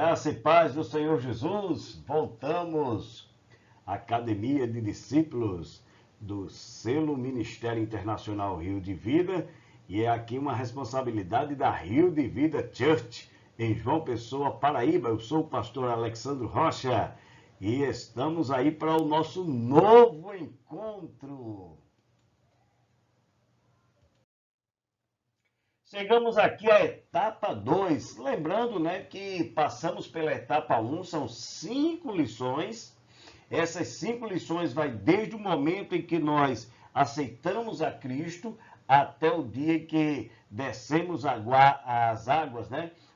Graça e paz do Senhor Jesus. Voltamos à Academia de Discípulos do Selo Ministério Internacional Rio de Vida. E é aqui uma responsabilidade da Rio de Vida Church, em João Pessoa, Paraíba. Eu sou o pastor Alexandre Rocha e estamos aí para o nosso novo encontro. Chegamos aqui à etapa 2, lembrando, que passamos pela etapa 1, são 5 lições. Essas 5 lições vai desde o momento em que nós aceitamos a Cristo até o dia em que descemos as águas,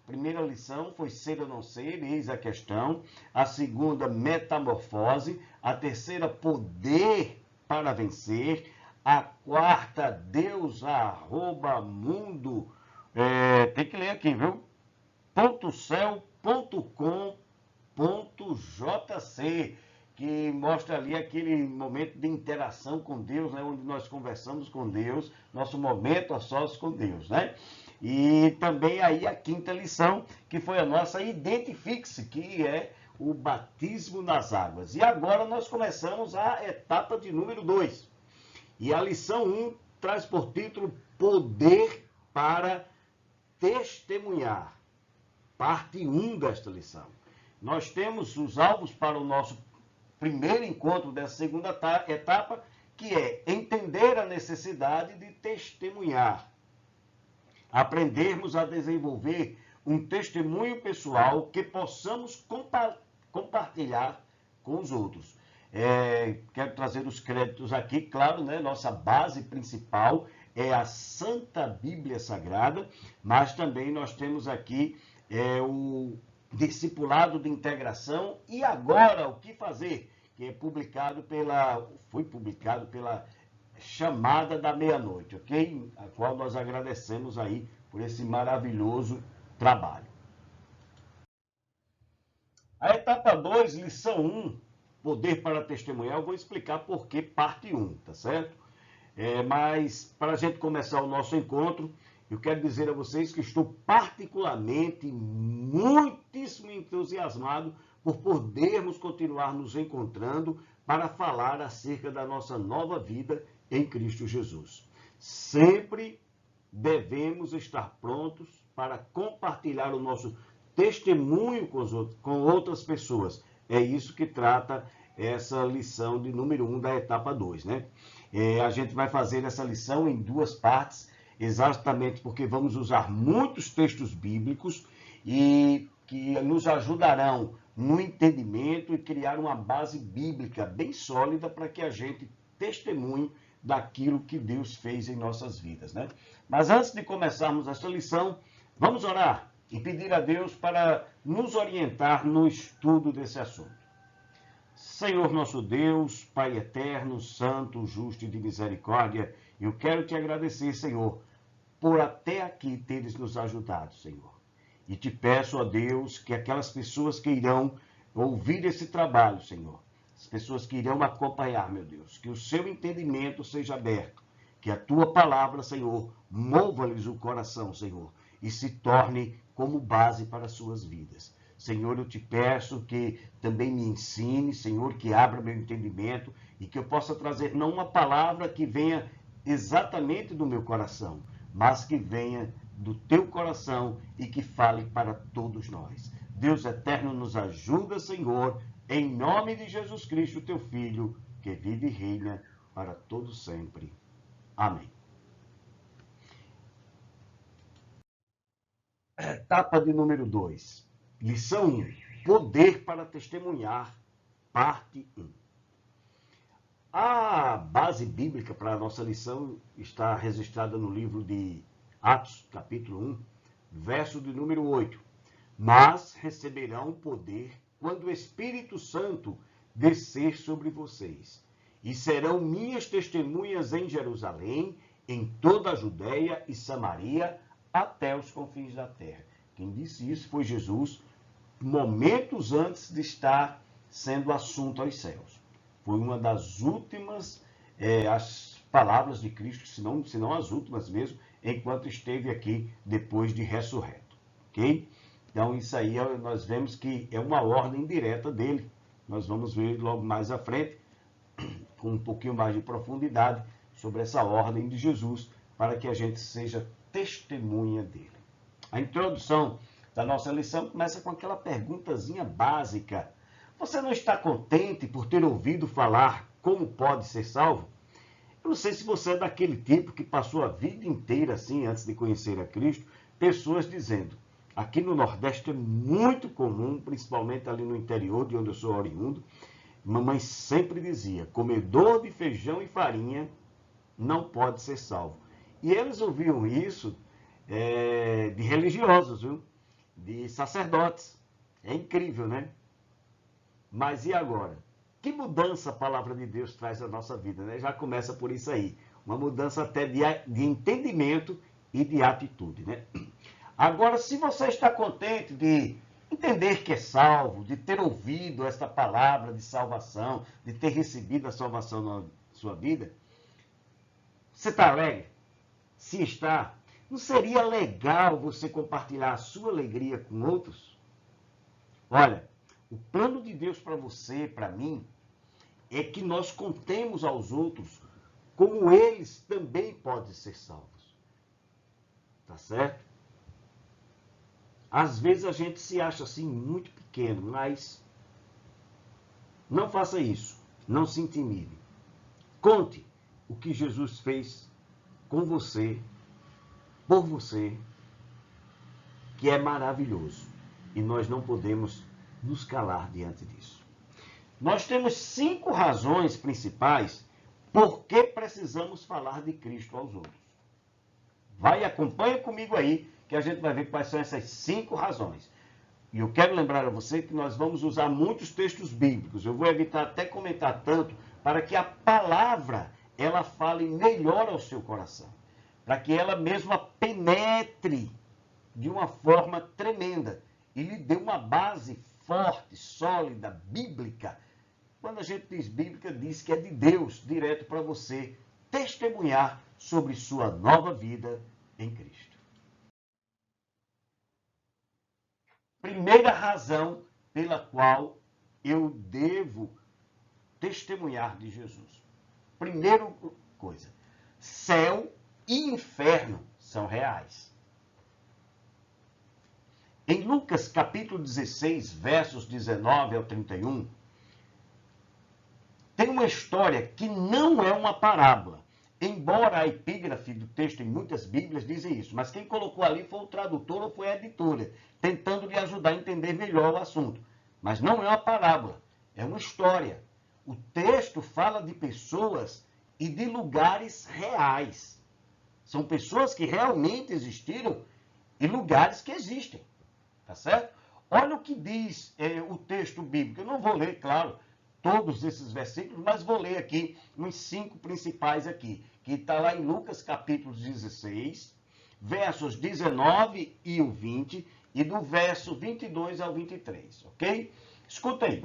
Primeira lição foi ser ou não ser, eis a questão. A segunda, metamorfose. A terceira, poder para vencer. A quarta, Deus @mundo. Tem que ler aqui, viu? .cel.com.jc, que mostra ali aquele momento de interação com Deus, onde nós conversamos com Deus, nosso momento a sós com Deus, E também aí a quinta lição, que foi a nossa identifique-se, que é o batismo nas águas. E agora nós começamos a etapa de número 2. E a lição 1 traz por título Poder para Testemunhar. Parte 1 desta lição. Nós temos os alvos para o nosso primeiro encontro dessa segunda etapa, que é entender a necessidade de testemunhar. Aprendermos a desenvolver um testemunho pessoal que possamos compartilhar com os outros. Quero trazer os créditos aqui, claro, nossa base principal é a Santa Bíblia Sagrada, mas também nós temos aqui o Discipulado de Integração e Agora o que Fazer, que foi publicado pela Chamada da Meia-Noite, ok? A qual nós agradecemos aí por esse maravilhoso trabalho. A etapa 2, lição 1, Poder para Testemunhar, eu vou explicar por que parte 1, tá certo? Mas para a gente começar o nosso encontro, eu quero dizer a vocês que estou particularmente muitíssimo entusiasmado por podermos continuar nos encontrando para falar acerca da nossa nova vida em Cristo Jesus. Sempre devemos estar prontos para compartilhar o nosso testemunho com outras pessoas. É isso que trata essa lição de número 1 da etapa 2, A gente vai fazer essa lição em 2 partes, exatamente porque vamos usar muitos textos bíblicos e que nos ajudarão no entendimento e criar uma base bíblica bem sólida para que a gente testemunhe daquilo que Deus fez em nossas vidas, Mas antes de começarmos essa lição, vamos orar e pedir a Deus para nos orientar no estudo desse assunto. Senhor nosso Deus, Pai eterno, santo, justo e de misericórdia, eu quero te agradecer, Senhor, por até aqui teres nos ajudado, Senhor. E te peço, ó Deus, que aquelas pessoas que irão ouvir esse trabalho, Senhor, as pessoas que irão acompanhar, meu Deus, que o seu entendimento seja aberto, que a tua palavra, Senhor, mova-lhes o coração, Senhor, e se torne como base para as suas vidas. Senhor, eu te peço que também me ensine, Senhor, que abra meu entendimento e que eu possa trazer não uma palavra que venha exatamente do meu coração, mas que venha do teu coração e que fale para todos nós. Deus eterno, nos ajuda, Senhor, em nome de Jesus Cristo, teu Filho, que vive e reina para todos sempre. Amém. Etapa de número 2. Lição 1. Poder para testemunhar, parte 1. A base bíblica para a nossa lição está registrada no livro de Atos, capítulo 1, verso de número 8. Mas receberão poder quando o Espírito Santo descer sobre vocês. E serão minhas testemunhas em Jerusalém, em toda a Judéia e Samaria, até os confins da terra. Quem disse isso foi Jesus, momentos antes de estar sendo assunto aos céus. Foi uma das últimas as palavras de Cristo, se não as últimas mesmo, enquanto esteve aqui depois de ressurreto. Ok? Então, isso aí nós vemos que é uma ordem direta dele. Nós vamos ver logo mais à frente, com um pouquinho mais de profundidade, sobre essa ordem de Jesus, para que a gente seja testemunha dele. A introdução da nossa lição começa com aquela perguntazinha básica. Você não está contente por ter ouvido falar como pode ser salvo? Eu não sei se você é daquele tipo que passou a vida inteira assim, antes de conhecer a Cristo, pessoas dizendo, aqui no Nordeste é muito comum, principalmente ali no interior, de onde eu sou oriundo, mamãe sempre dizia, comedor de feijão e farinha não pode ser salvo. E eles ouviam isso de religiosos, viu? De sacerdotes. É incrível, né? Mas e agora? Que mudança a palavra de Deus traz à nossa vida, né? Já começa por isso aí. Uma mudança até de entendimento e de atitude, né? Agora, se você está contente de entender que é salvo, de ter ouvido esta palavra de salvação, de ter recebido a salvação na sua vida, você está alegre? Se está, não seria legal você compartilhar a sua alegria com outros? Olha, o plano de Deus para você, para mim, é que nós contemos aos outros como eles também podem ser salvos. Tá certo? Às vezes a gente se acha assim muito pequeno, mas não faça isso. Não se intimide. Conte o que Jesus fez com você, por você, que é maravilhoso. E nós não podemos nos calar diante disso. Nós temos 5 razões principais por que precisamos falar de Cristo aos outros. Vai e acompanha comigo aí, que a gente vai ver quais são essas 5 razões. E eu quero lembrar a você que nós vamos usar muitos textos bíblicos. Eu vou evitar até comentar tanto, para que a palavra, ela fale melhor ao seu coração. Para que ela mesma penetre de uma forma tremenda e lhe dê uma base forte, sólida, bíblica. Quando a gente diz bíblica, diz que é de Deus, direto para você testemunhar sobre sua nova vida em Cristo. Primeira razão pela qual eu devo testemunhar de Jesus. Primeira coisa, céu e inferno são reais. Em Lucas capítulo 16, versos 19 ao 31, tem uma história que não é uma parábola. Embora a epígrafe do texto em muitas bíblias dizem isso, mas quem colocou ali foi o tradutor ou foi a editora, tentando lhe ajudar a entender melhor o assunto. Mas não é uma parábola, é uma história. O texto fala de pessoas e de lugares reais. São pessoas que realmente existiram e lugares que existem. Tá certo? Olha o que diz o texto bíblico. Eu não vou ler, claro, todos esses versículos, mas vou ler aqui uns 5 principais aqui, que está lá em Lucas capítulo 16, versos 19 e o 20, e do verso 22 ao 23, ok? Escuta aí.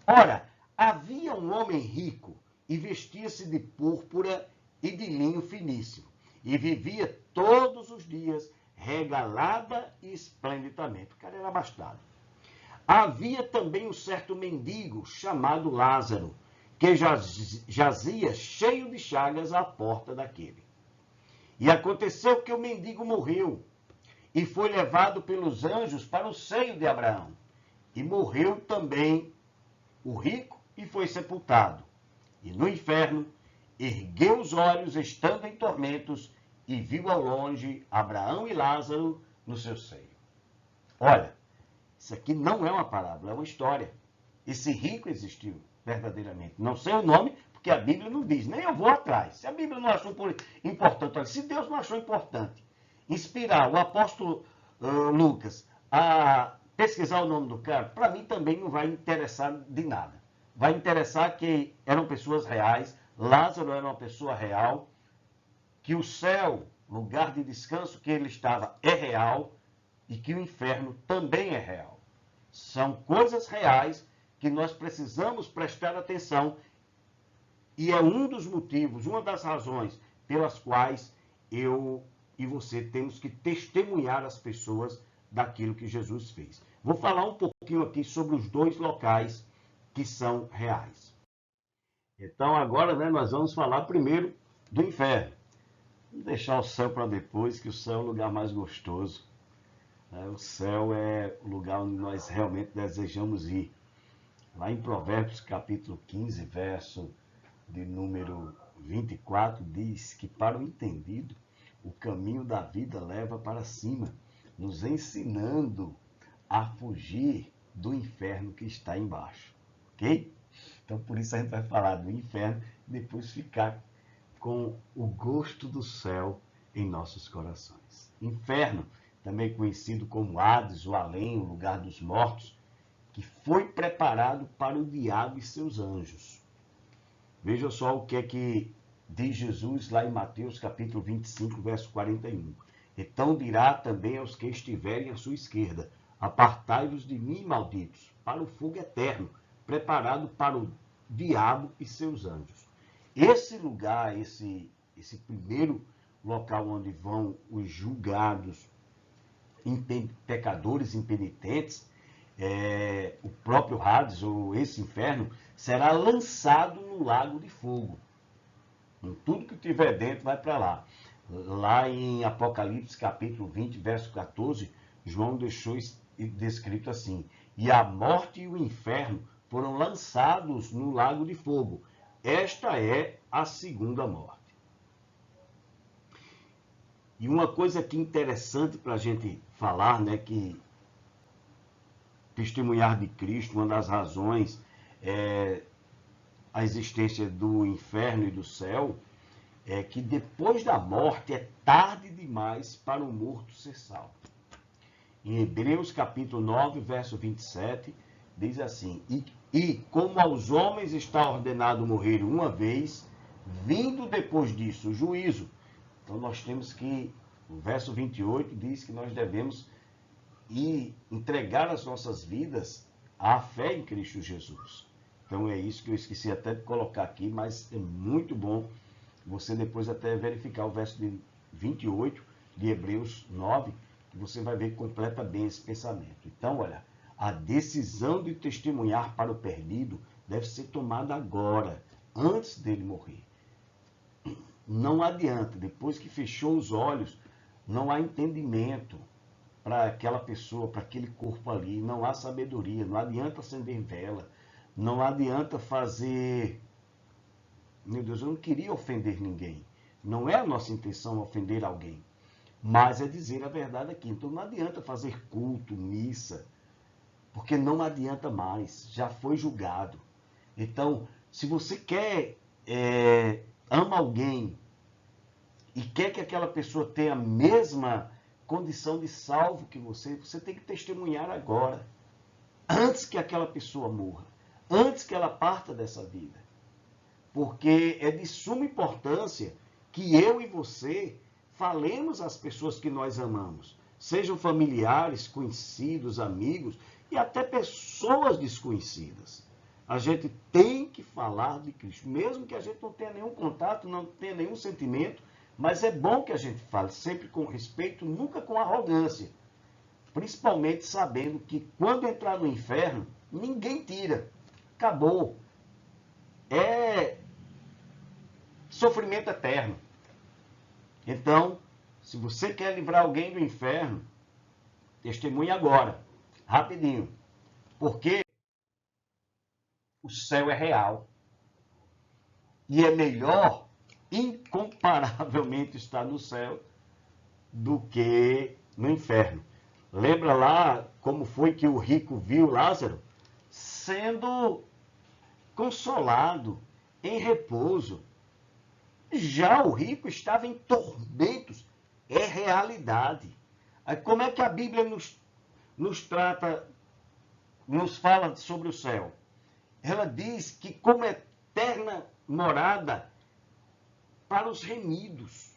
Ora, havia um homem rico e vestia-se de púrpura e de linho finíssimo, e vivia todos os dias regalada e esplendidamente. O cara era abastado. Havia também um certo mendigo chamado Lázaro, que jazia cheio de chagas à porta daquele. E aconteceu que o mendigo morreu e foi levado pelos anjos para o seio de Abraão. E morreu também o rico e foi sepultado. E no inferno ergueu os olhos, estando em tormentos, e viu ao longe Abraão e Lázaro no seu seio. Olha, isso aqui não é uma parábola, é uma história. Esse rico existiu verdadeiramente. Não sei o nome, porque a Bíblia não diz, nem eu vou atrás. Se a Bíblia não achou importante, olha, se Deus não achou importante inspirar o apóstolo Lucas a pesquisar o nome do cara, para mim também não vai interessar de nada. Vai interessar que eram pessoas reais, Lázaro era uma pessoa real, que o céu, lugar de descanso que ele estava, é real e que o inferno também é real. São coisas reais que nós precisamos prestar atenção e é um dos motivos, uma das razões pelas quais eu e você temos que testemunhar as pessoas daquilo que Jesus fez. Vou falar um pouquinho aqui sobre os dois locais que são reais. Então agora, né, nós vamos falar primeiro do inferno. Vamos deixar o céu para depois, que o céu é o lugar mais gostoso. O céu é o lugar onde nós realmente desejamos ir. Lá em Provérbios capítulo 15, verso de número 24, diz que para o entendido, o caminho da vida leva para cima, nos ensinando a fugir do inferno que está embaixo. Ok? Então, por isso a gente vai falar do inferno e depois ficar com o gosto do céu em nossos corações. Inferno, também conhecido como Hades, o além, o lugar dos mortos, que foi preparado para o diabo e seus anjos. Veja só o que é que diz Jesus lá em Mateus capítulo 25, verso 41. Então dirá também aos que estiverem à sua esquerda, apartai-vos de mim, malditos, para o fogo eterno, preparado para o diabo e seus anjos. Esse lugar, esse primeiro local onde vão os julgados, pecadores impenitentes, o próprio Hades, ou esse inferno, será lançado no lago de fogo. Tudo que tiver dentro vai para lá. Lá em Apocalipse capítulo 20, verso 14, João deixou descrito assim: e a morte e o inferno foram lançados no lago de fogo. Esta é a segunda morte. E uma coisa aqui interessante para a gente falar, né, que testemunhar de Cristo, uma das razões é a existência do inferno e do céu, é que depois da morte é tarde demais para o morto ser salvo. Em Hebreus capítulo 9, verso 27, diz assim: e como aos homens está ordenado morrer uma vez, vindo depois disso o juízo. Então nós temos que, o verso 28 diz que nós devemos entregar as nossas vidas à fé em Cristo Jesus. Então é isso que eu esqueci até de colocar aqui, mas é muito bom você depois até verificar o verso de 28 de Hebreus 9, que você vai ver que completa bem esse pensamento. Então, olha, a decisão de testemunhar para o perdido deve ser tomada agora, antes dele morrer. Não adianta, depois que fechou os olhos, não há entendimento para aquela pessoa, para aquele corpo ali, não há sabedoria, não adianta acender vela, não adianta fazer... Meu Deus, eu não queria ofender ninguém. Não é a nossa intenção ofender alguém, mas é dizer a verdade aqui. Então não adianta fazer culto, missa, porque não adianta mais, já foi julgado. Então, se você ama alguém e quer que aquela pessoa tenha a mesma condição de salvo que você tem que testemunhar agora, antes que aquela pessoa morra, antes que ela parta dessa vida. Porque é de suma importância que eu e você falemos às pessoas que nós amamos, sejam familiares, conhecidos, amigos e até pessoas desconhecidas. A gente tem que falar de Cristo, mesmo que a gente não tenha nenhum contato, não tenha nenhum sentimento, mas é bom que a gente fale sempre com respeito, nunca com arrogância. Principalmente sabendo que quando entrar no inferno, ninguém tira. Acabou. É sofrimento eterno. Então, se você quer livrar alguém do inferno, testemunhe agora, rapidinho. Porque o céu é real. E é melhor, incomparavelmente, estar no céu do que no inferno. Lembra lá como foi que o rico viu Lázaro? Sendo consolado, em repouso. Já o rico estava em tormentos. É realidade. Aí, como é que a Bíblia nos trata, nos fala sobre o céu? Ela diz que como eterna morada para os remidos.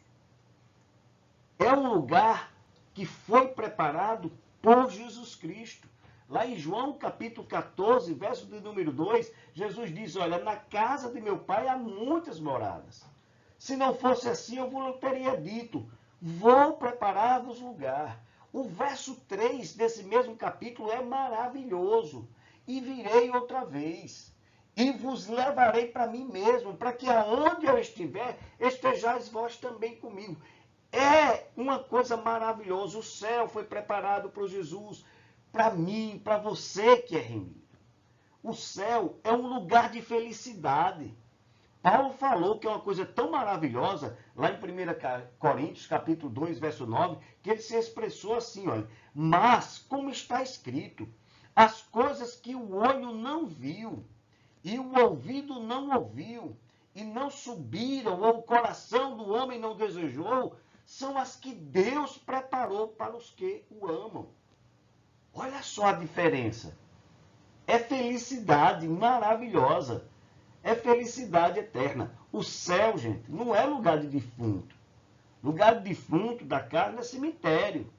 É um lugar que foi preparado por Jesus Cristo. Lá em João capítulo 14, verso de número 2, Jesus diz: olha, na casa de meu pai há muitas moradas. Se não fosse assim, eu vos teria dito: vou preparar-vos lugar. O verso 3 desse mesmo capítulo é maravilhoso. E virei outra vez, e vos levarei para mim mesmo, para que aonde eu estiver, estejais vós também comigo. É uma coisa maravilhosa. O céu foi preparado para Jesus, para mim, para você que é remido. O céu é um lugar de felicidade. Paulo falou que é uma coisa tão maravilhosa, lá em 1 Coríntios, capítulo 2, verso 9, que ele se expressou assim, olha, mas, como está escrito, as coisas que o olho não viu, e o ouvido não ouviu, e não subiram, ou o coração do homem não desejou, são as que Deus preparou para os que o amam. Olha só a diferença. É felicidade maravilhosa. É felicidade eterna. O céu, gente, não é lugar de defunto. Lugar de defunto da carne é cemitério.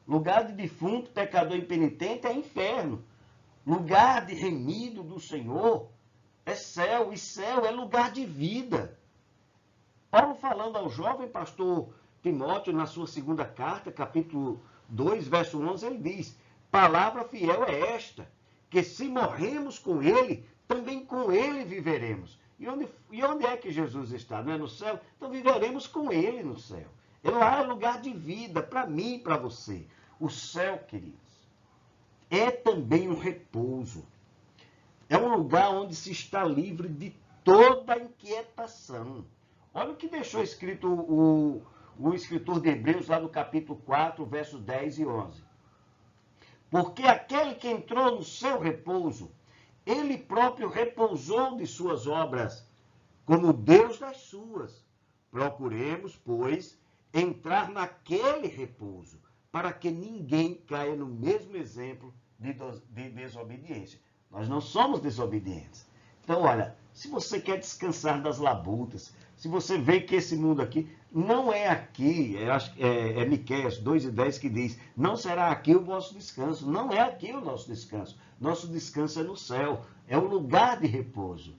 Lugar de defunto, pecador impenitente, é inferno. Lugar de remido do Senhor é céu. E céu é lugar de vida. Paulo falando ao jovem pastor Timóteo, na sua segunda carta, capítulo 2, verso 11, ele diz, palavra fiel é esta, que se morremos com ele, também com ele viveremos. E onde é que Jesus está? Não é no céu? Então viveremos com ele no céu. Lá é lugar de vida, para mim e para você. O céu, queridos, é também um repouso. É um lugar onde se está livre de toda inquietação. Olha o que deixou escrito o escritor de Hebreus, lá no capítulo 4, versos 10 e 11. Porque aquele que entrou no seu repouso, ele próprio repousou de suas obras, como Deus das suas. Procuremos, pois, entrar naquele repouso, para que ninguém caia no mesmo exemplo de desobediência. Nós não somos desobedientes. Então, olha, se você quer descansar das labutas, se você vê que esse mundo aqui não é aqui, é Miqueias 2:10 que diz, não será aqui o vosso descanso. Não é aqui o nosso descanso. Nosso descanso é no céu, é um lugar de repouso.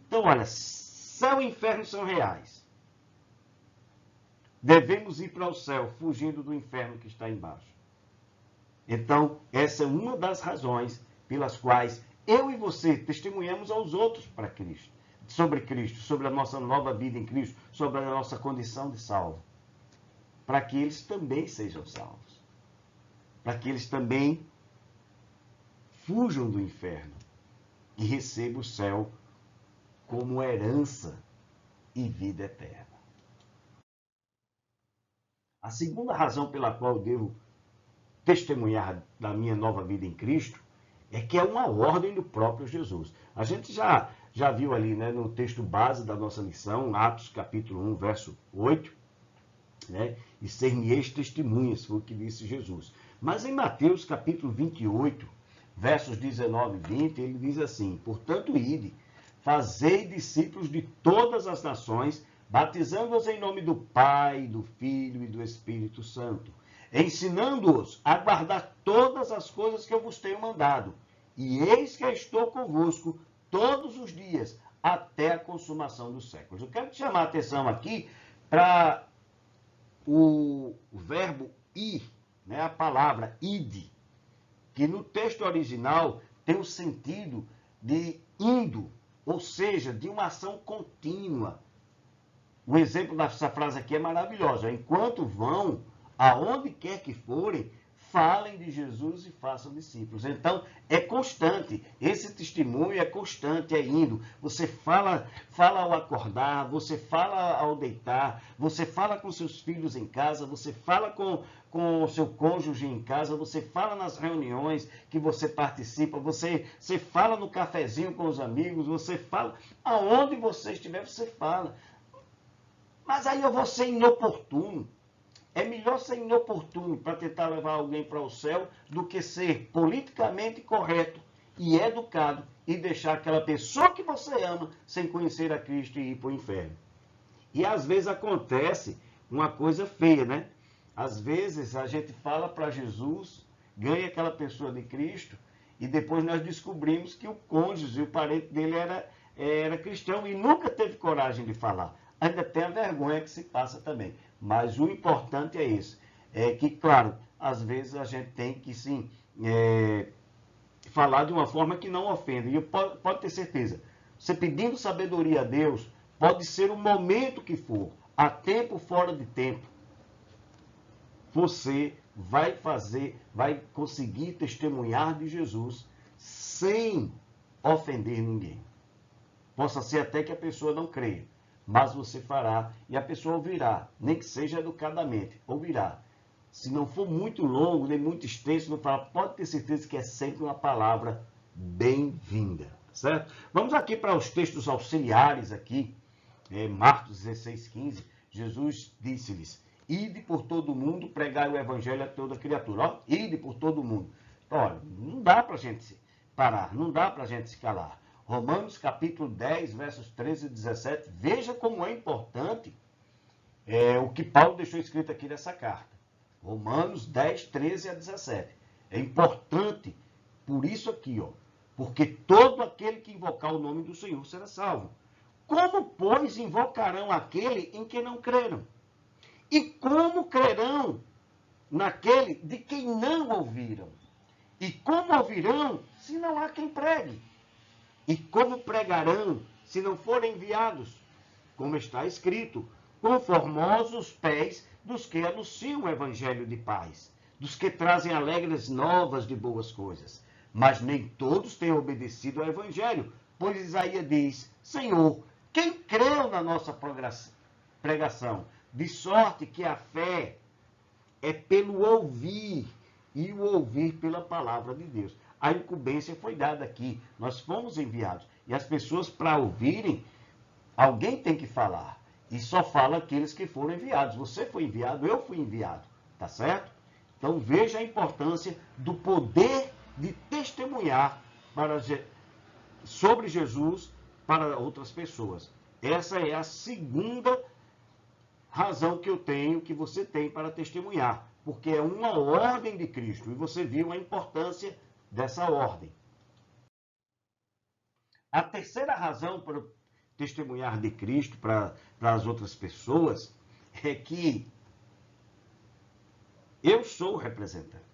Então, olha, céu e inferno são reais. Devemos ir para o céu, fugindo do inferno que está embaixo. Então, essa é uma das razões pelas quais eu e você testemunhamos aos outros para Cristo, sobre a nossa nova vida em Cristo, sobre a nossa condição de salvo, para que eles também sejam salvos, para que eles também fujam do inferno e recebam o céu como herança e vida eterna. A segunda razão pela qual eu devo testemunhar da minha nova vida em Cristo é que é uma ordem do próprio Jesus. A gente já viu ali, né, no texto base da nossa lição, Atos capítulo 1, verso 8, né, e ser-me-eis testemunhas, foi o que disse Jesus. Mas em Mateus capítulo 28, versos 19 e 20, ele diz assim, portanto, ide, fazei discípulos de todas as nações, batizando-os em nome do Pai, do Filho e do Espírito Santo, ensinando-os a guardar todas as coisas que eu vos tenho mandado. E eis que estou convosco todos os dias, até a consumação dos séculos. Eu quero te chamar a atenção aqui para o verbo ir, né, a palavra ide, que no texto original tem o sentido de indo, ou seja, de uma ação contínua. O exemplo dessa frase aqui é maravilhoso. Enquanto vão, aonde quer que forem, falem de Jesus e façam discípulos. Então, é constante. Esse testemunho é constante, é indo. Você fala ao acordar, você fala ao deitar, você fala com seus filhos em casa, você fala com o seu cônjuge em casa, você fala nas reuniões que você participa, você fala no cafezinho com os amigos, você fala aonde você estiver, você fala. Mas aí eu vou ser inoportuno. É melhor ser inoportuno para tentar levar alguém para o céu do que ser politicamente correto e educado e deixar aquela pessoa que você ama sem conhecer a Cristo e ir para o inferno. E às vezes acontece uma coisa feia, né? Às vezes a gente fala para Jesus, ganha aquela pessoa de Cristo e depois nós descobrimos que o cônjuge, o parente dele era cristão e nunca teve coragem de falar. Ainda tem a vergonha que se passa também. Mas o importante é isso. É que, claro, às vezes a gente tem que, sim, falar de uma forma que não ofenda. E pode ter certeza, você pedindo sabedoria a Deus, pode ser o momento que for, a tempo, fora de tempo, você vai conseguir testemunhar de Jesus sem ofender ninguém. Possa ser até que a pessoa não creia, mas você fará e a pessoa ouvirá, nem que seja educadamente, ouvirá. Se não for muito longo, nem muito extenso, não fala, pode ter certeza que é sempre uma palavra bem-vinda, certo? Vamos aqui para os textos auxiliares aqui, Marcos 16:15, Jesus disse-lhes, ide por todo o mundo, pregai o evangelho a toda criatura. Ó, ide por todo o mundo. Olha, não dá para a gente parar, não dá para a gente se calar. Romanos capítulo 10, versos 13 e 17, veja como é importante o que Paulo deixou escrito aqui nessa carta. Romanos 10, 13 a 17. É importante, por isso aqui, ó, porque todo aquele que invocar o nome do Senhor será salvo. Como, pois, invocarão aquele em que não creram? E como crerão naquele de quem não ouviram? E como ouvirão se não há quem pregue? E como pregarão se não forem enviados? Como está escrito, conformosos os pés dos que anunciam o evangelho de paz, dos que trazem alegres novas de boas coisas. Mas nem todos têm obedecido ao evangelho, pois Isaías diz, Senhor, quem creu na nossa pregação? De sorte que a fé é pelo ouvir, e o ouvir pela palavra de Deus. A incumbência foi dada aqui, nós fomos enviados. E as pessoas, para ouvirem, alguém tem que falar. E só fala aqueles que foram enviados. Você foi enviado, eu fui enviado. Tá certo? Então veja a importância do poder de testemunhar sobre Jesus para outras pessoas. Essa é a segunda razão que eu tenho, que você tem para testemunhar. Porque é uma ordem de Cristo. E você viu a importância dessa ordem. A terceira razão para testemunhar de Cristo para as outras pessoas é que eu sou o representante,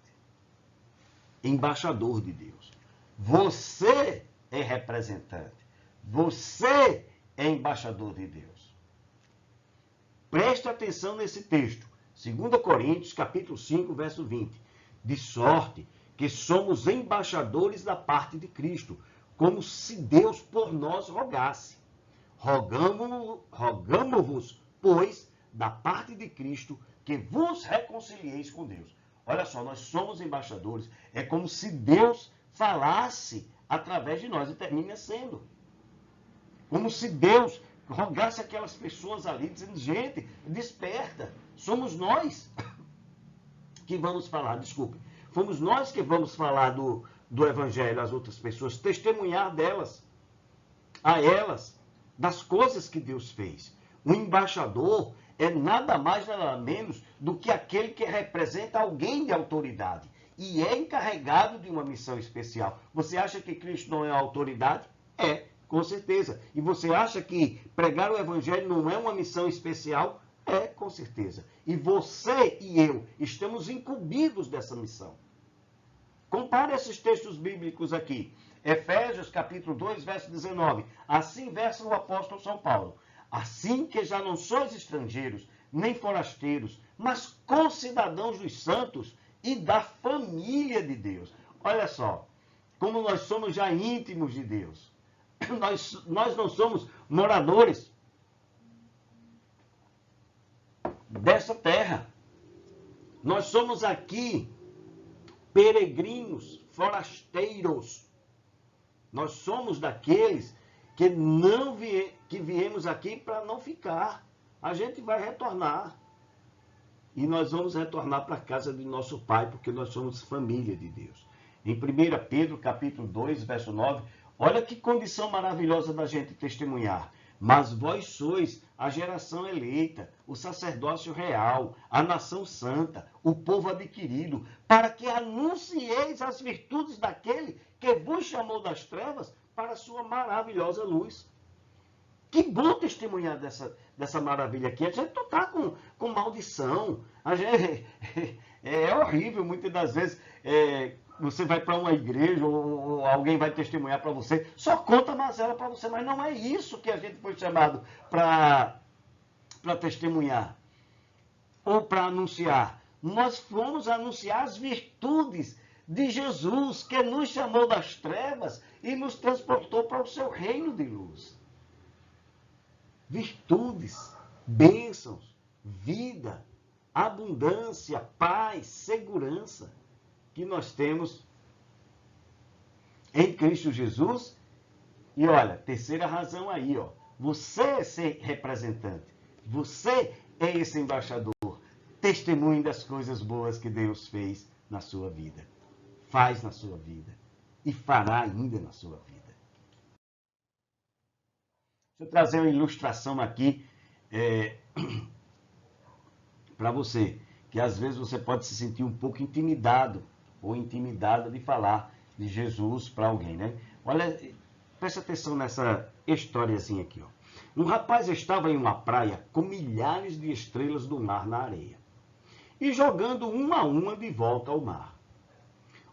embaixador de Deus. Você é representante. Você é embaixador de Deus. Preste atenção nesse texto. 2 Coríntios, capítulo 5, verso 20. De sorte que somos embaixadores da parte de Cristo, como se Deus por nós rogasse. Rogamo-vos, pois, da parte de Cristo, que vos reconcilieis com Deus. Olha só, nós somos embaixadores. É como se Deus falasse através de nós, e termina sendo. Como se Deus rogasse aquelas pessoas ali, dizendo, gente, desperta, somos nós que vamos falar, desculpe, fomos nós que vamos falar do Evangelho às outras pessoas, testemunhar delas, a elas, das coisas que Deus fez. O embaixador é nada mais, nada menos do que aquele que representa alguém de autoridade e é encarregado de uma missão especial. Você acha que Cristo não é autoridade? É, com certeza. E você acha que pregar o Evangelho não é uma missão especial? É, com certeza. E você e eu estamos incumbidos dessa missão. Compare esses textos bíblicos aqui. Efésios, capítulo 2, verso 19. Assim versa o apóstolo São Paulo. Assim que já não sois estrangeiros, nem forasteiros, mas concidadãos dos santos e da família de Deus. Olha só, como nós somos já íntimos de Deus. Nós não somos moradores dessa terra. Nós somos aqui peregrinos, forasteiros. Nós somos daqueles que que viemos aqui para não ficar. A gente vai retornar. E nós vamos retornar para a casa de nosso Pai, porque nós somos família de Deus. Em 1 Pedro, capítulo 2, verso 9, olha que condição maravilhosa da gente testemunhar. Mas vós sois a geração eleita, o sacerdócio real, a nação santa, o povo adquirido, para que anuncieis as virtudes daquele que vos chamou das trevas para a sua maravilhosa luz. Que bom testemunhar dessa maravilha aqui. A gente não está com maldição. É horrível, muitas das vezes você vai para uma igreja ou alguém vai testemunhar para você, só conta a mazela para você, mas não é isso que a gente foi chamado para testemunhar ou para anunciar. Nós fomos anunciar as virtudes de Jesus, que nos chamou das trevas e nos transportou para o seu reino de luz. Virtudes, bênçãos, vida, abundância, paz, segurança que nós temos em Cristo Jesus. E olha, terceira razão aí, ó. Você é esse representante. Você é esse embaixador. Testemunhe das coisas boas que Deus fez na sua vida. Faz na sua vida. E fará ainda na sua vida. Deixa eu trazer uma ilustração aqui para você. Que às vezes você pode se sentir um pouco intimidado ou intimidada de falar de Jesus para alguém, né? Olha, presta atenção nessa historiazinha aqui, ó. Um rapaz estava em uma praia com milhares de estrelas do mar na areia e jogando uma a uma de volta ao mar.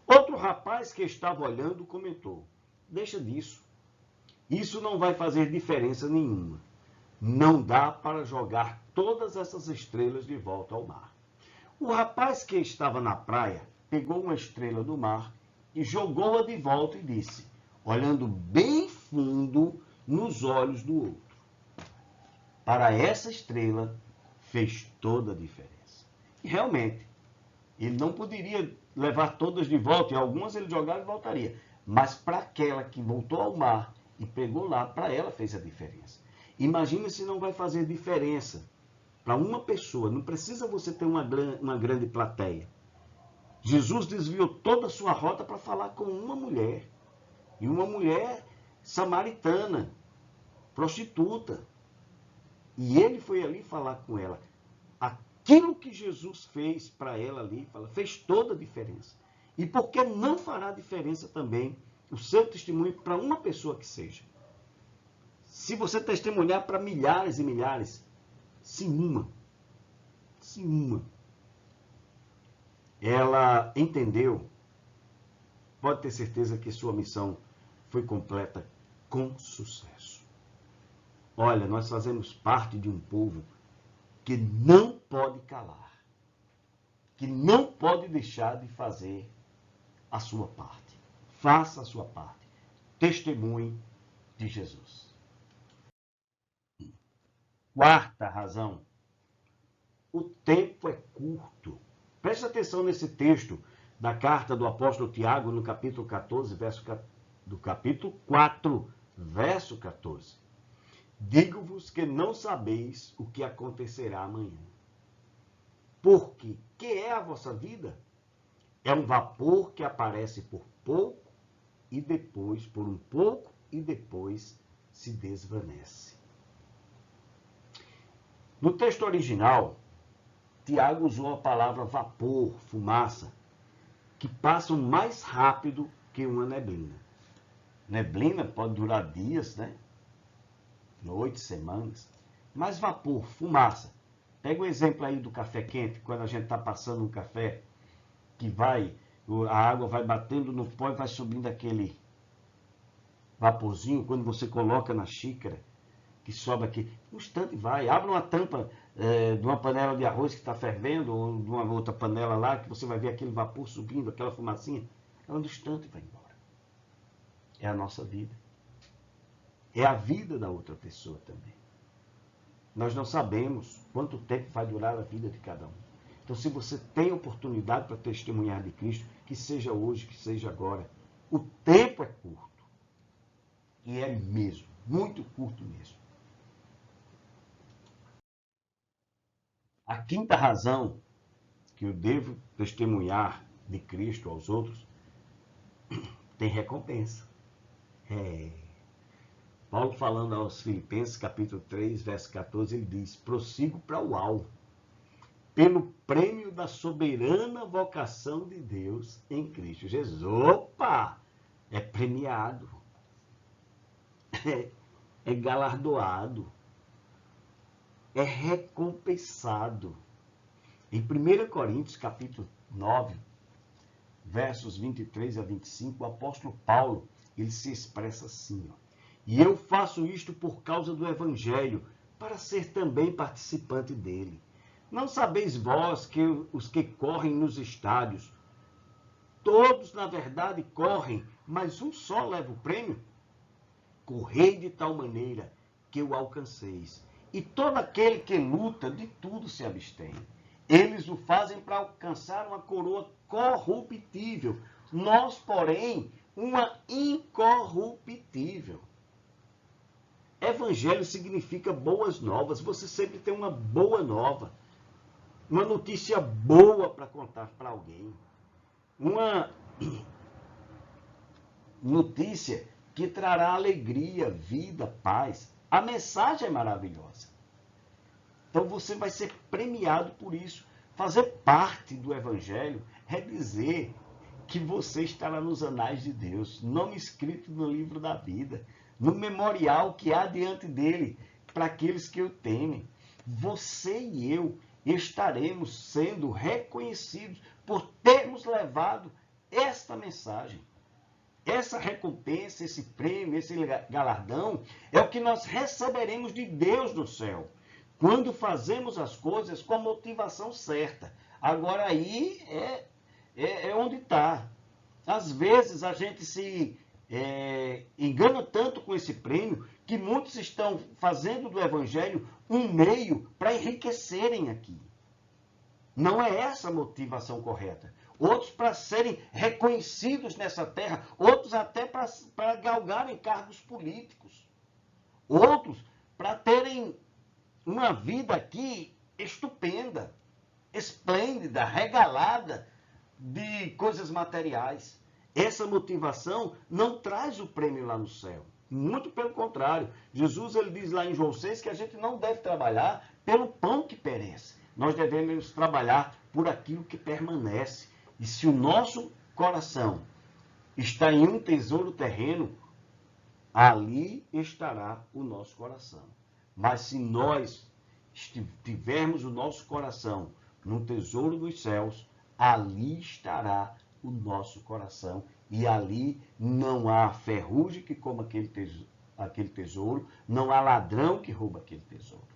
Outro rapaz que estava olhando comentou: deixa disso. Isso não vai fazer diferença nenhuma. Não dá para jogar todas essas estrelas de volta ao mar. O rapaz que estava na praia pegou uma estrela do mar e jogou-a de volta e disse, olhando bem fundo nos olhos do outro: para essa estrela fez toda a diferença. E realmente, ele não poderia levar todas de volta, e algumas ele jogava e voltaria. Mas para aquela que voltou ao mar e pegou lá, para ela fez a diferença. Imagina se não vai fazer diferença para uma pessoa. Não precisa você ter uma grande plateia. Jesus desviou toda a sua rota para falar com uma mulher. E uma mulher samaritana, prostituta. E ele foi ali falar com ela. Aquilo que Jesus fez para ela ali, fez toda a diferença. E por que não fará diferença também o seu testemunho para uma pessoa que seja? Se você testemunhar para milhares e milhares, se uma ela entendeu, pode ter certeza que sua missão foi completa com sucesso. Olha, nós fazemos parte de um povo que não pode calar, que não pode deixar de fazer a sua parte. Faça a sua parte. Testemunhe de Jesus. Quarta razão. O tempo é curto. Preste atenção nesse texto da carta do apóstolo Tiago, no capítulo 14, do capítulo 4, verso 14. Digo-vos que não sabeis o que acontecerá amanhã. Porque que é a vossa vida? É um vapor que aparece por pouco e depois, por um pouco e depois se desvanece. No texto original, Tiago usou a palavra vapor, fumaça, que passam mais rápido que uma neblina. Neblina pode durar dias, né? Noites, semanas. Mas vapor, fumaça. Pega o exemplo aí do café quente, quando a gente está passando um café, que a água vai batendo no pó e vai subindo aquele vaporzinho, quando você coloca na xícara, que sobe aqui, um instante vai, abre uma tampa de uma panela de arroz que está fervendo, ou de uma outra panela lá, que você vai ver aquele vapor subindo, aquela fumacinha, ela no instante vai embora. É a nossa vida. É a vida da outra pessoa também. Nós não sabemos quanto tempo vai durar a vida de cada um. Então, se você tem oportunidade para testemunhar de Cristo, que seja hoje, que seja agora. O tempo é curto. E é mesmo, muito curto mesmo. A quinta razão que eu devo testemunhar de Cristo aos outros tem recompensa. Paulo, falando aos Filipenses, capítulo 3, verso 14, ele diz: prossigo para o alvo, pelo prêmio da soberana vocação de Deus em Cristo Jesus. Opa! É premiado. É galardoado. É recompensado. Em 1 Coríntios, capítulo 9, versos 23 a 25, o apóstolo Paulo, ele se expressa assim, ó. E eu faço isto por causa do evangelho, para ser também participante dele. Não sabeis vós que os que correm nos estádios, todos na verdade correm, mas um só leva o prêmio? Correi de tal maneira que o alcanceis. E todo aquele que luta, de tudo se abstém. Eles o fazem para alcançar uma coroa corruptível. Nós, porém, uma incorruptível. Evangelho significa boas novas. Você sempre tem uma boa nova. Uma notícia boa para contar para alguém. Uma notícia que trará alegria, vida, paz. A mensagem é maravilhosa. Então você vai ser premiado por isso. Fazer parte do Evangelho é dizer que você estará nos anais de Deus, nome escrito no livro da vida, no memorial que há diante dele, para aqueles que o temem. Você e eu estaremos sendo reconhecidos por termos levado esta mensagem. Essa recompensa, esse prêmio, esse galardão, é o que nós receberemos de Deus no céu, quando fazemos as coisas com a motivação certa. Agora aí é onde está. Às vezes a gente se engana tanto com esse prêmio, que muitos estão fazendo do Evangelho um meio para enriquecerem aqui. Não é essa a motivação correta. Outros para serem reconhecidos nessa terra, outros até para galgarem cargos políticos, outros para terem uma vida aqui estupenda, esplêndida, regalada de coisas materiais. Essa motivação não traz o prêmio lá no céu. Muito pelo contrário. Jesus ele diz lá em João 6 que a gente não deve trabalhar pelo pão que perece. Nós devemos trabalhar por aquilo que permanece. E se o nosso coração está em um tesouro terreno, ali estará o nosso coração. Mas se nós tivermos o nosso coração no tesouro dos céus, ali estará o nosso coração. E ali não há ferrugem que coma aquele tesouro, não há ladrão que rouba aquele tesouro.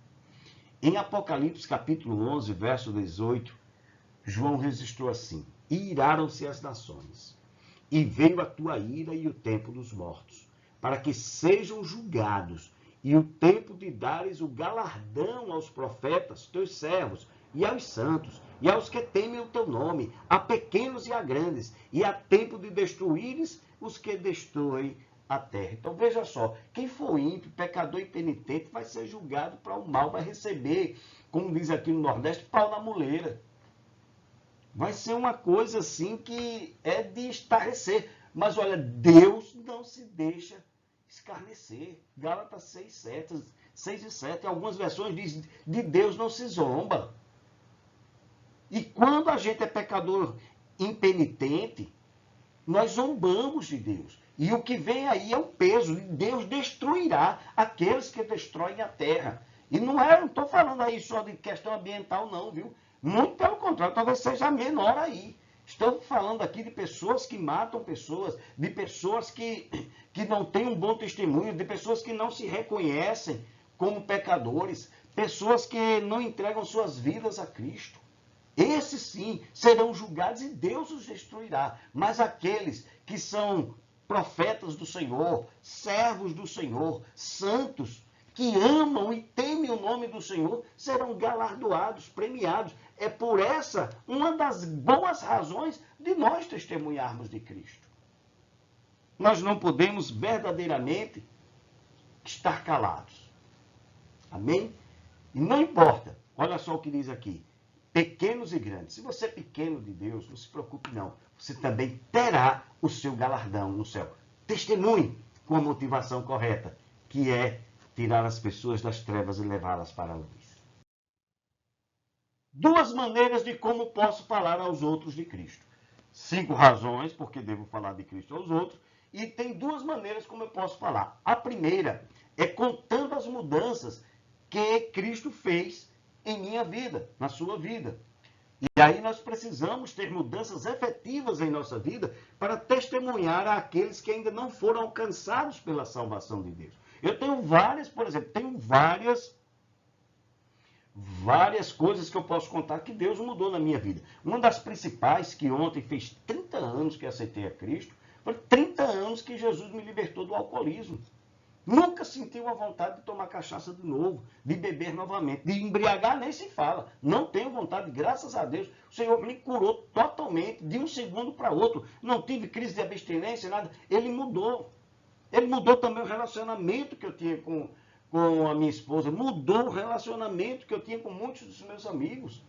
Em Apocalipse capítulo 11, verso 18, João registrou assim: E iraram-se as nações, e veio a tua ira e o tempo dos mortos, para que sejam julgados, e o tempo de dares o galardão aos profetas, teus servos, e aos santos, e aos que temem o teu nome, a pequenos e a grandes, e há tempo de destruíres os que destroem a terra. Então veja só, quem for ímpio, pecador e penitente, vai ser julgado para o mal, vai receber, como diz aqui no Nordeste, pau na muleira. Vai ser uma coisa assim que é de estarrecer. Mas olha, Deus não se deixa escarnecer. Gálatas 6 e 7. Algumas versões dizem, de Deus não se zomba. E quando a gente é pecador impenitente, nós zombamos de Deus. E o que vem aí é o peso. E Deus destruirá aqueles que destroem a terra. E não estou falando aí só de questão ambiental não, viu? Muito pelo contrário, talvez seja menor aí. Estamos falando aqui de pessoas que matam pessoas, de pessoas que não têm um bom testemunho, de pessoas que não se reconhecem como pecadores, pessoas que não entregam suas vidas a Cristo. Esses sim serão julgados e Deus os destruirá. Mas aqueles que são profetas do Senhor, servos do Senhor, santos, que amam e temem o nome do Senhor, serão galardoados, premiados. É por essa uma das boas razões de nós testemunharmos de Cristo. Nós não podemos verdadeiramente estar calados. Amém? E não importa, olha só o que diz aqui, pequenos e grandes. Se você é pequeno de Deus, não se preocupe não. Você também terá o seu galardão no céu. Testemunhe com a motivação correta, que é tirar as pessoas das trevas e levá-las para a luz. Duas maneiras de como posso falar aos outros de Cristo. 5 razões porque devo falar de Cristo aos outros. E tem 2 maneiras como eu posso falar. A primeira é contando as mudanças que Cristo fez em minha vida, na sua vida. E aí nós precisamos ter mudanças efetivas em nossa vida para testemunhar àqueles que ainda não foram alcançados pela salvação de Deus. Eu tenho várias, por exemplo, várias coisas que eu posso contar que Deus mudou na minha vida. Uma das principais, que ontem fez 30 anos que aceitei a Cristo, foi 30 anos que Jesus me libertou do alcoolismo. Nunca senti uma vontade de tomar cachaça de novo, de beber novamente, de embriagar nem se fala. Não tenho vontade, graças a Deus. O Senhor me curou totalmente, de um segundo para outro. Não tive crise de abstinência, nada. Ele mudou. Ele mudou também o relacionamento que eu tinha com a minha esposa. Mudou o relacionamento que eu tinha com muitos dos meus amigos.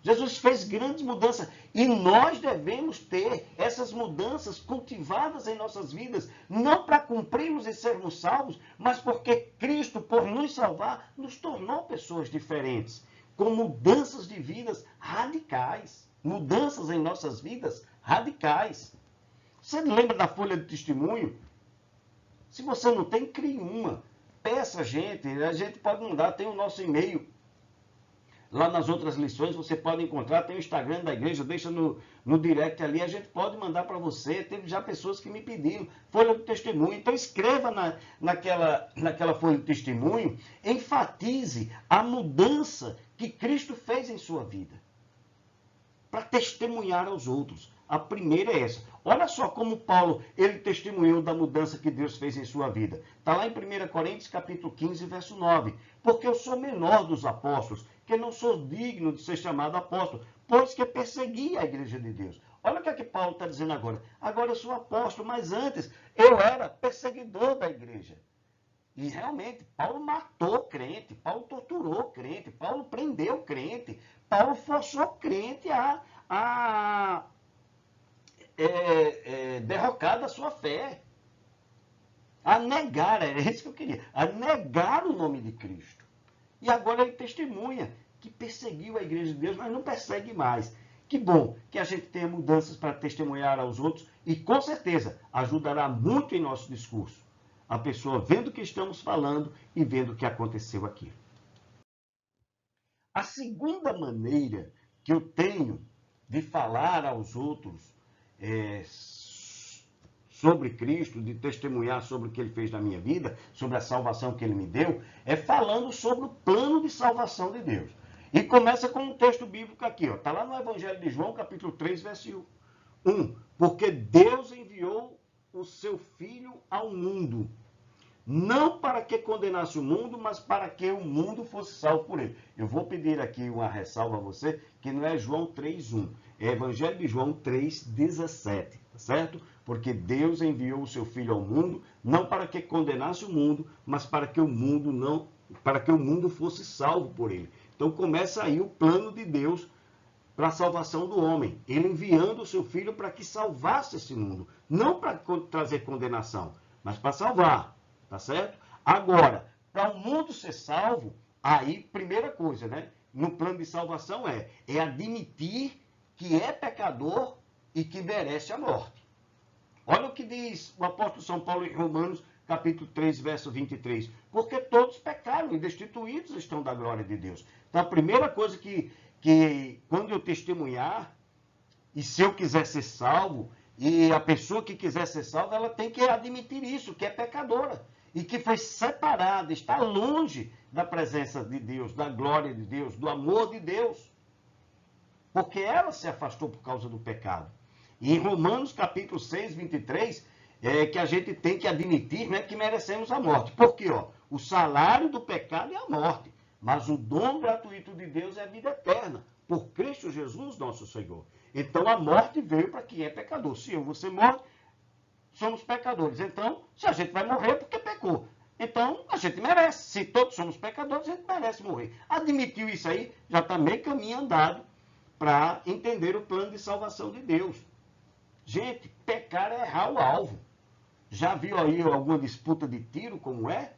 Jesus fez grandes mudanças e nós devemos ter essas mudanças cultivadas em nossas vidas, não para cumprirmos e sermos salvos, mas porque Cristo, por nos salvar, nos tornou pessoas diferentes, com mudanças de vidas radicais, mudanças em nossas vidas radicais. Você lembra da folha de testemunho? Se você não tem, crie uma. Peça a gente pode mandar, tem o nosso e-mail. Lá nas outras lições você pode encontrar, tem o Instagram da igreja, deixa no direct ali, a gente pode mandar para você. Teve já pessoas que me pediram folha de testemunho. Então escreva naquela folha de testemunho, enfatize a mudança que Cristo fez em sua vida, para testemunhar aos outros. A primeira é essa. Olha só como Paulo, ele testemunhou da mudança que Deus fez em sua vida. Está lá em 1 Coríntios, capítulo 15, verso 9. Porque eu sou menor dos apóstolos, que não sou digno de ser chamado apóstolo, pois que persegui a igreja de Deus. Olha o que é que Paulo está dizendo agora. Agora eu sou apóstolo, mas antes eu era perseguidor da igreja. E realmente, Paulo matou crente, Paulo torturou crente, Paulo prendeu crente, Paulo forçou crente a derrocar da sua fé. A negar, era isso que eu queria, a negar o nome de Cristo. E agora ele testemunha que perseguiu a igreja de Deus, mas não persegue mais. Que bom que a gente tenha mudanças para testemunhar aos outros e com certeza ajudará muito em nosso discurso. A pessoa vendo o que estamos falando e vendo o que aconteceu aqui. A segunda maneira que eu tenho de falar aos outros sobre Cristo, de testemunhar sobre o que ele fez na minha vida, sobre a salvação que ele me deu, é falando sobre o plano de salvação de Deus. E começa com um texto bíblico aqui, está lá no Evangelho de João, capítulo 3, verso 1. Porque Deus enviou o seu Filho ao mundo, não para que condenasse o mundo, mas para que o mundo fosse salvo por ele. Eu vou pedir aqui uma ressalva a você, que não é João 3:1, é Evangelho de João 3:17, tá certo? Porque Deus enviou o seu Filho ao mundo, não para que condenasse o mundo, mas para que o mundo fosse salvo por ele. Então começa aí o plano de Deus para a salvação do homem. Ele enviando o seu Filho para que salvasse esse mundo, não para trazer condenação, mas para salvar. Tá certo? Agora, para o mundo ser salvo, aí, primeira coisa, né? No plano de salvação é admitir que é pecador e que merece a morte. Olha o que diz o apóstolo São Paulo em Romanos, capítulo 3, verso 23. Porque todos pecaram e destituídos estão da glória de Deus. Então, a primeira coisa que quando eu testemunhar, e se eu quiser ser salvo, e a pessoa que quiser ser salva, ela tem que admitir isso, que é pecadora. E que foi separada, está longe da presença de Deus, da glória de Deus, do amor de Deus. Porque ela se afastou por causa do pecado. E em Romanos capítulo 6, 23, é que a gente tem que admitir, né, que merecemos a morte. Porque o salário do pecado é a morte, mas o dom gratuito de Deus é a vida eterna, por Cristo Jesus nosso Senhor. Então a morte veio para quem é pecador. Se eu você morre, somos pecadores. Então, se a gente vai morrer, é porque pecou. Então, a gente merece. Se todos somos pecadores, a gente merece morrer. Admitiu isso aí, já está meio caminho andado para entender o plano de salvação de Deus. Gente, pecar é errar o alvo. Já viu aí alguma disputa de tiro, como é?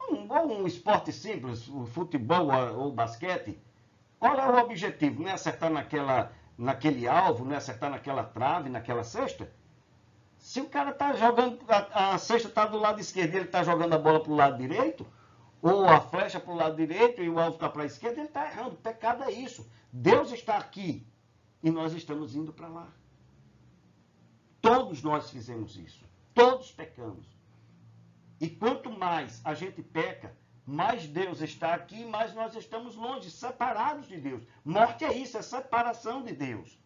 Um esporte simples, o futebol ou basquete. Qual é o objetivo? Não é acertar naquele alvo, não é acertar naquela trave, naquela cesta? Se o cara está jogando, a cesta está do lado esquerdo, ele está jogando a bola para o lado direito, ou a flecha para o lado direito e o alvo está para a esquerda, ele está errando. Pecado é isso. Deus está aqui e nós estamos indo para lá. Todos nós fizemos isso. Todos pecamos. E quanto mais a gente peca, mais Deus está aqui, mais nós estamos longe, separados de Deus. Morte é isso, é separação de Deus.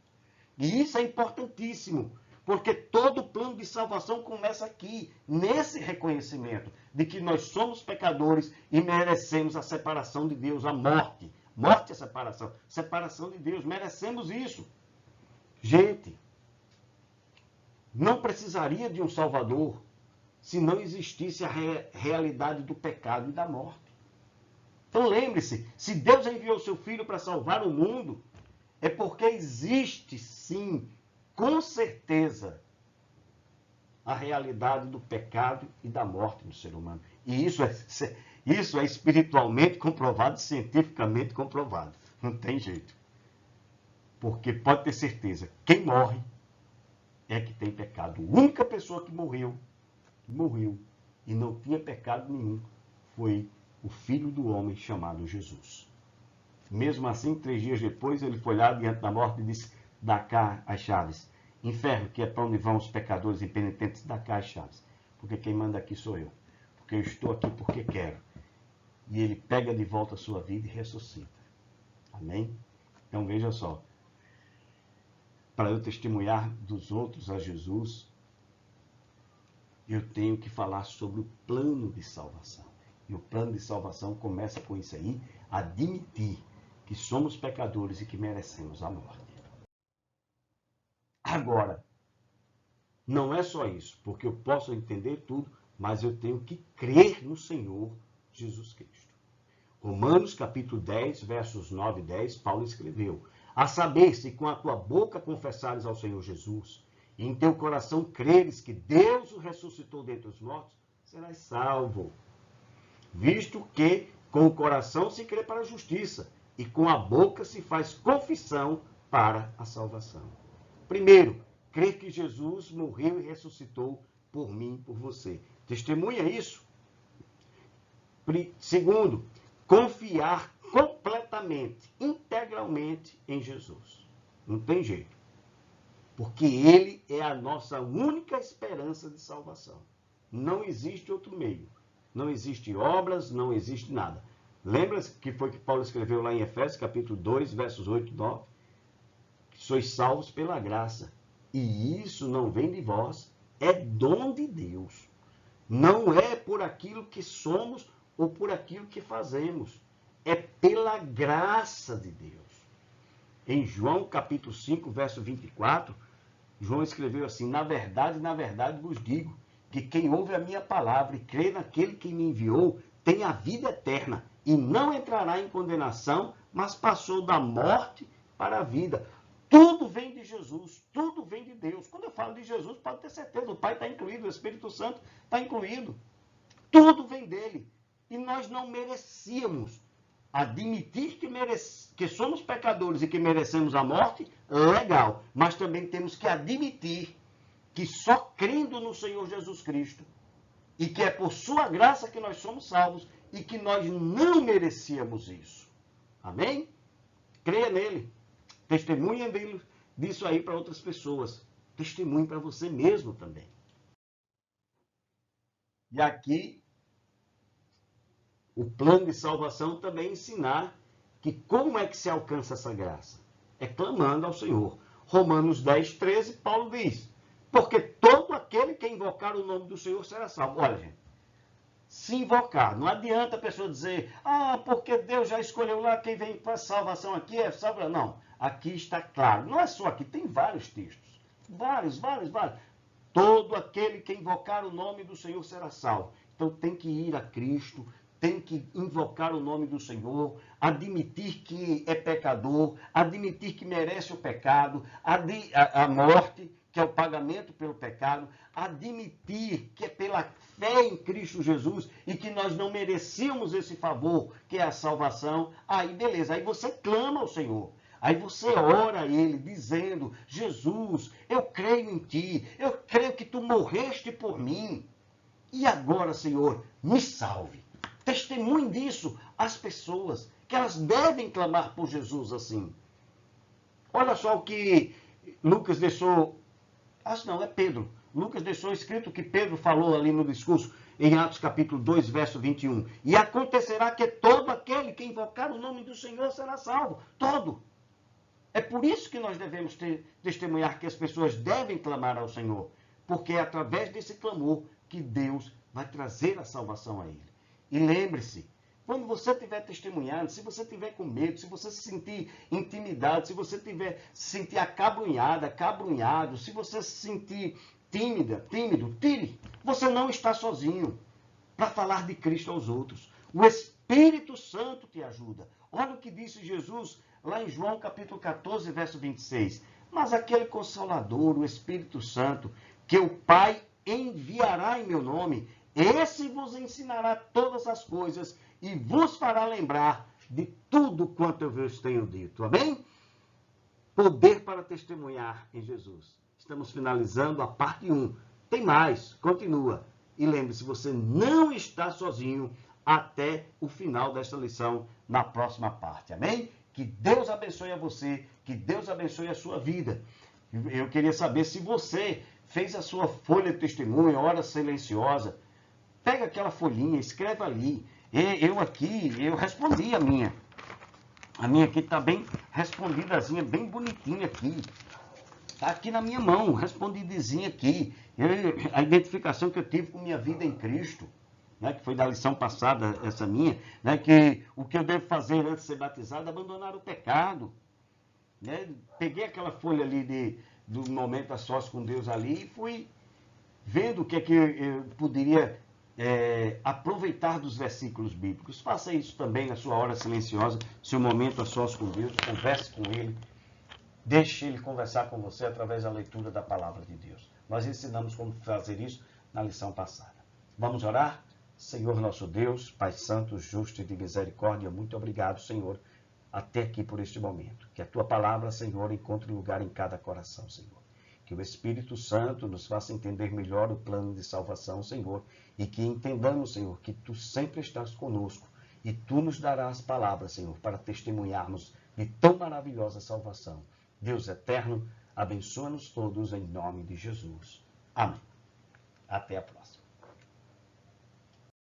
E isso é importantíssimo, porque todo o plano de salvação começa aqui, nesse reconhecimento de que nós somos pecadores e merecemos a separação de Deus, a morte. Morte é separação. Separação de Deus, merecemos isso. Gente, não precisaria de um Salvador se não existisse a realidade do pecado e da morte. Então lembre-se, se Deus enviou seu Filho para salvar o mundo, é porque existe, sim, com certeza, a realidade do pecado e da morte no ser humano. E isso é espiritualmente comprovado, cientificamente comprovado. Não tem jeito. Porque pode ter certeza, quem morre é que tem pecado. A única pessoa que morreu e não tinha pecado nenhum foi o Filho do Homem chamado Jesus. Mesmo assim, 3 dias depois, ele foi lá diante da morte e disse, dá cá as chaves. Inferno, que é para onde vão os pecadores impenitentes, dá cá as chaves. Porque quem manda aqui sou eu. Porque eu estou aqui porque quero. E ele pega de volta a sua vida e ressuscita. Amém? Então veja só. Para eu testemunhar dos outros a Jesus, eu tenho que falar sobre o plano de salvação. E o plano de salvação começa com isso aí, admitir que somos pecadores e que merecemos a morte. Agora, não é só isso, porque eu posso entender tudo, mas eu tenho que crer no Senhor Jesus Cristo. Romanos capítulo 10, versos 9 e 10, Paulo escreveu, a saber, se com a tua boca confessares ao Senhor Jesus, e em teu coração creres que Deus o ressuscitou dentre os mortos, serás salvo. Visto que com o coração se crê para a justiça, e com a boca se faz confissão para a salvação. Primeiro, crer que Jesus morreu e ressuscitou por mim, por você. Testemunha isso. Segundo, confiar completamente, integralmente em Jesus. Não tem jeito. Porque ele é a nossa única esperança de salvação. Não existe outro meio. Não existe obras, não existe nada. Lembra que foi que Paulo escreveu lá em Efésios, capítulo 2, versos 8 e 9? Que sois salvos pela graça. E isso não vem de vós, é dom de Deus. Não é por aquilo que somos ou por aquilo que fazemos. É pela graça de Deus. Em João capítulo 5, verso 24, João escreveu assim, na verdade vos digo, que quem ouve a minha palavra e crê naquele que me enviou, tem a vida eterna, e não entrará em condenação, mas passou da morte para a vida. Tudo vem de Jesus, tudo vem de Deus. Quando eu falo de Jesus, pode ter certeza, o Pai está incluído, o Espírito Santo está incluído. Tudo vem dele. E nós não merecíamos. Admitir que somos pecadores e que merecemos a morte, legal. Mas também temos que admitir que só crendo no Senhor Jesus Cristo, e que é por sua graça que nós somos salvos, e que nós não merecíamos isso. Amém? Creia nele. Testemunha disso aí para outras pessoas. Testemunhe para você mesmo também. E aqui, o plano de salvação também ensinar que como é que se alcança essa graça? É clamando ao Senhor. Romanos 10, 13, Paulo diz, porque todo aquele que invocar o nome do Senhor será salvo. Olha, gente, se invocar, não adianta a pessoa dizer, porque Deus já escolheu lá, quem vem para a salvação aqui é salvo. Não, aqui está claro. Não é só aqui, tem vários textos. Vários. Todo aquele que invocar o nome do Senhor será salvo. Então tem que ir a Cristo, tem que invocar o nome do Senhor, admitir que é pecador, admitir que merece o pecado, a morte, que é o pagamento pelo pecado, admitir que é pela fé em Cristo Jesus e que nós não merecíamos esse favor, que é a salvação. Aí beleza, aí você clama ao Senhor. Aí você ora a ele dizendo, Jesus, eu creio em ti, eu creio que tu morreste por mim. E agora, Senhor, me salve. Testemunhe disso às pessoas, que elas devem clamar por Jesus assim. Olha só o que Lucas deixou, acho não, é Pedro. Lucas deixou escrito o que Pedro falou ali no discurso, em Atos capítulo 2, verso 21. E acontecerá que todo aquele que invocar o nome do Senhor será salvo. Todo. É por isso que nós devemos testemunhar que as pessoas devem clamar ao Senhor. Porque é através desse clamor que Deus vai trazer a salvação a ele. E lembre-se, quando você estiver testemunhando, se você estiver com medo, se você se sentir intimidado, se você se sentir acabrunhado, se você se sentir tímido, tire. Você não está sozinho para falar de Cristo aos outros. O Espírito Santo te ajuda. Olha o que disse Jesus lá em João capítulo 14, verso 26. Mas aquele Consolador, o Espírito Santo, que o Pai enviará em meu nome, esse vos ensinará todas as coisas e vos fará lembrar de tudo quanto eu vos tenho dito. Amém? Poder para testemunhar em Jesus. Estamos finalizando a parte 1. Tem mais, continua. E lembre-se, você não está sozinho até o final desta lição na próxima parte. Amém? Que Deus abençoe a você, que Deus abençoe a sua vida. Eu queria saber se você fez a sua folha de testemunho, hora silenciosa. Pega aquela folhinha, escreva ali. Eu respondi a minha. A minha aqui está bem respondidazinha, bem bonitinha aqui. Está aqui na minha mão, respondidazinha aqui. A identificação que eu tive com minha vida em Cristo, né, que foi da lição passada, essa minha, né, que o que eu devo fazer antes de ser batizado é abandonar o pecado. Né? Peguei aquela folha ali do momento a sós com Deus ali e fui vendo o que é que eu poderia aproveitar dos versículos bíblicos. Faça isso também na sua hora silenciosa, seu momento a sós com Deus, converse com Ele, deixe Ele conversar com você através da leitura da palavra de Deus. Nós ensinamos como fazer isso na lição passada. Vamos orar? Senhor nosso Deus, Pai Santo, justo e de misericórdia, muito obrigado, Senhor, até aqui por este momento. Que a Tua palavra, Senhor, encontre lugar em cada coração, Senhor. Que o Espírito Santo nos faça entender melhor o plano de salvação, Senhor, e que entendamos, Senhor, que Tu sempre estás conosco e Tu nos darás palavras, Senhor, para testemunharmos de tão maravilhosa salvação. Deus eterno, abençoa-nos todos em nome de Jesus. Amém. Até a próxima.